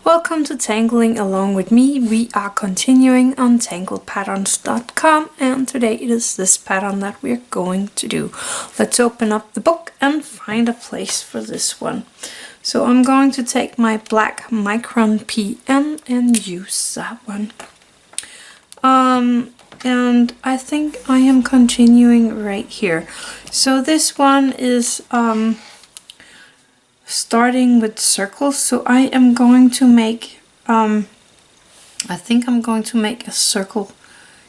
Welcome to Tangling along with me. We are continuing on tanglepatterns.com, and today it is this pattern that we're going to do. Let's open up the book and find a place for this one. So I'm going to take my black Micron PN and use that one. And I think I am continuing right here. So this one is starting with circles, so I am going to make I think I'm going to make a circle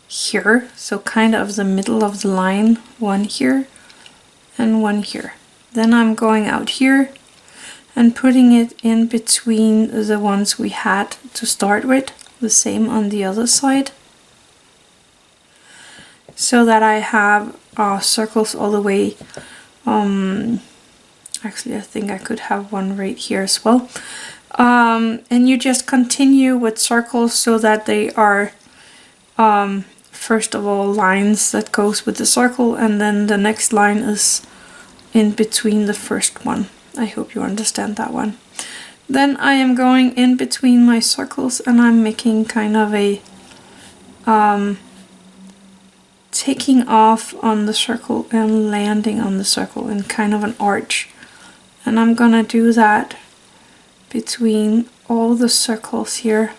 here, so kind of the middle of the line, one here and one here. Then I'm going out here and putting it in between the ones we had to start with, the same on the other side, so that I have circles all the way. Actually, I think I could have one right here as well. And you just continue with circles so that they are, first of all, lines that goes with the circle, and then the next line is in between the first one. I hope you understand that one. Then I am going in between my circles and I'm making kind of a taking off on the circle and landing on the circle in kind of an arch. And I'm gonna do that between all the circles here,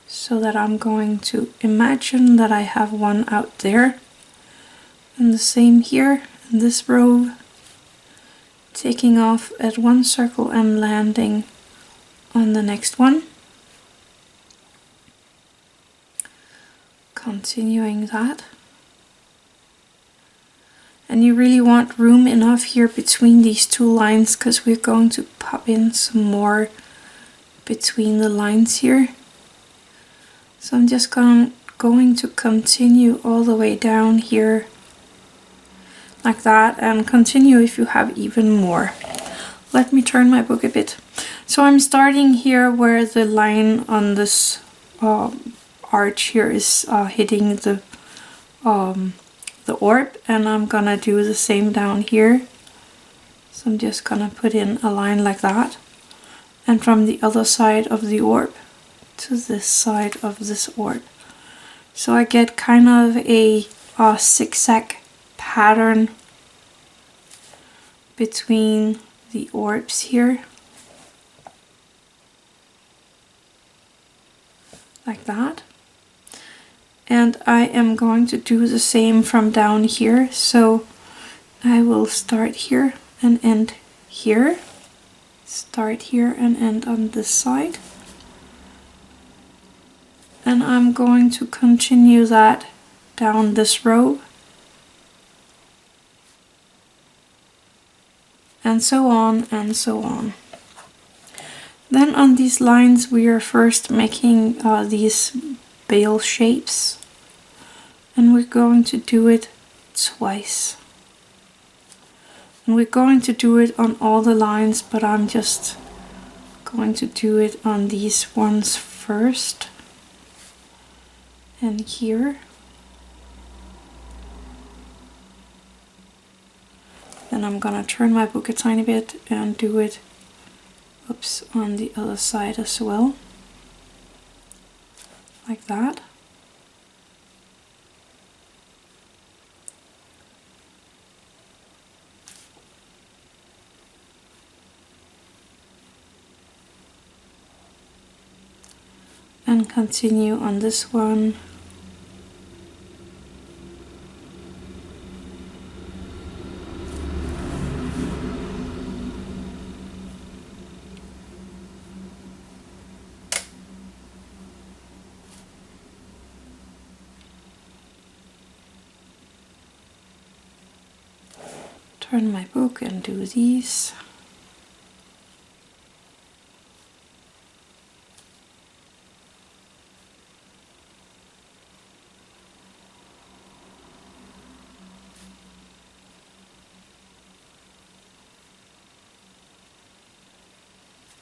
so that I'm going to imagine that I have one out there, and the same here in this row, taking off at one circle and landing on the next one. Continuing that. And you really want room enough here between these two lines, because we're going to pop in some more between the lines here. So I'm just going to continue all the way down here like that, and continue if you have even more. Let me turn my book a bit. So I'm starting here where the line on this arch here is hitting the orb, and I'm gonna do the same down here. So I'm just gonna put in a line like that, and from the other side of the orb to this side of this orb. So I get kind of a zigzag pattern between the orbs here, like that. And I am going to do the same from down here. So I will start here and end here. Start here and end on this side. And I'm going to continue that down this row. And so on and so on. Then on these lines we are first making these bale shapes. And we're going to do it twice. And we're going to do it on all the lines, but I'm just going to do it on these ones first. And here. Then I'm gonna turn my book a tiny bit and do it, oops, on the other side as well. Like that. And continue on this one. Turn my book and do these.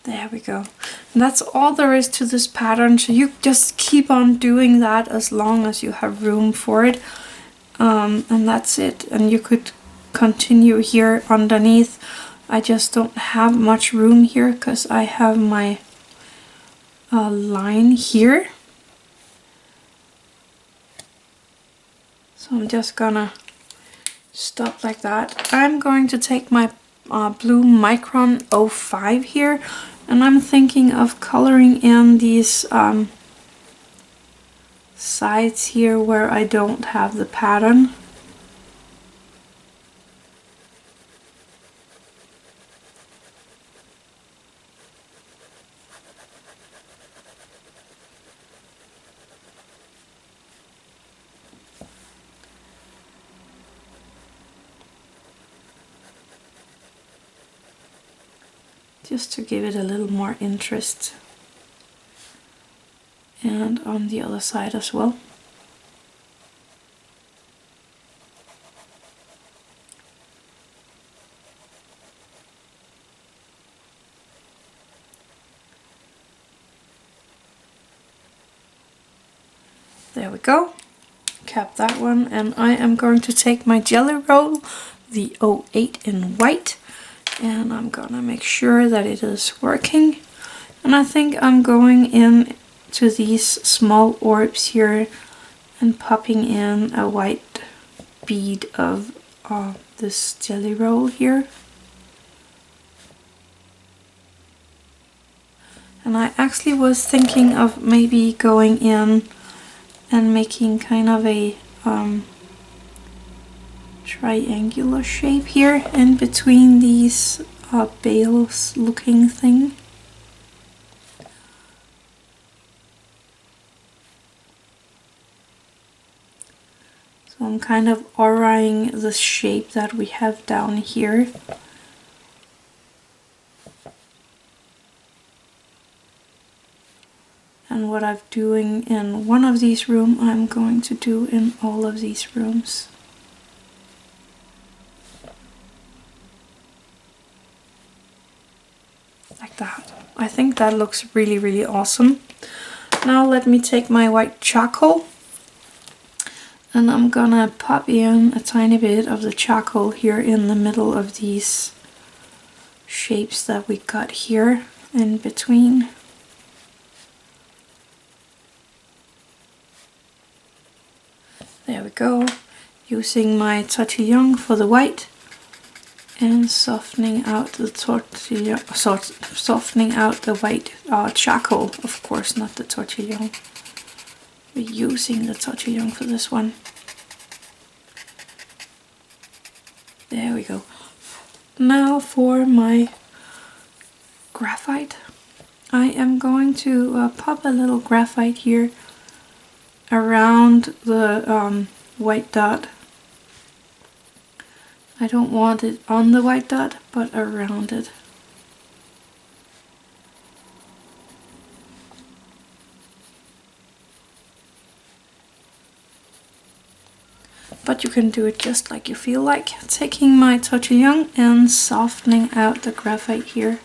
There we go. And that's all there is to this pattern. So you just keep on doing that as long as you have room for it. And that's it. And you could continue here underneath. I just don't have much room here because I have my line here. So I'm just gonna stop like that. I'm going to take my blue Micron 05 here, and I'm thinking of coloring in these sides here where I don't have the pattern. Just to give it a little more interest. And on the other side as well. There we go. Cap that one, and I am going to take my jelly roll, the 08 in white, and I'm gonna make sure that it is working. And I think I'm going in to these small orbs here and popping in a white bead of this jelly roll here. And I actually was thinking of maybe going in and making kind of a triangular shape here in between these bales looking thing. So I'm kind of auraing the shape that we have down here. And what I'm doing in one of these rooms, I'm going to do in all of these rooms. Like that. I think that looks really, really awesome. Now let me take my white charcoal, and I'm gonna pop in a tiny bit of the charcoal here in the middle of these shapes that we got here in between. There we go. Using my Tortillion for the white and softening out the white charcoal, of course, not the Tortillion. We're using the Tortillion for this one. There we go. Now for my graphite. I am going to pop a little graphite here around the white dot. I don't want it on the white dot, but around it. But you can do it just like you feel like. Taking my Tortillion and softening out the graphite here.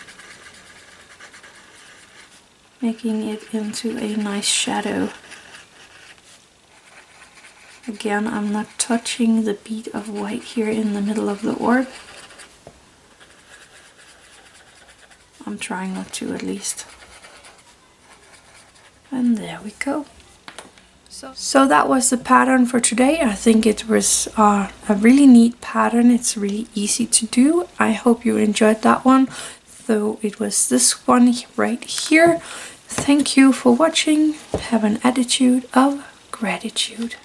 Making it into a nice shadow. Again, I'm not touching the bead of white here in the middle of the orb. I'm trying not to, at least. And there we go. So that was the pattern for today. I think it was a really neat pattern. It's really easy to do. I hope you enjoyed that one. So it was this one right here. Thank you for watching. Have an attitude of gratitude.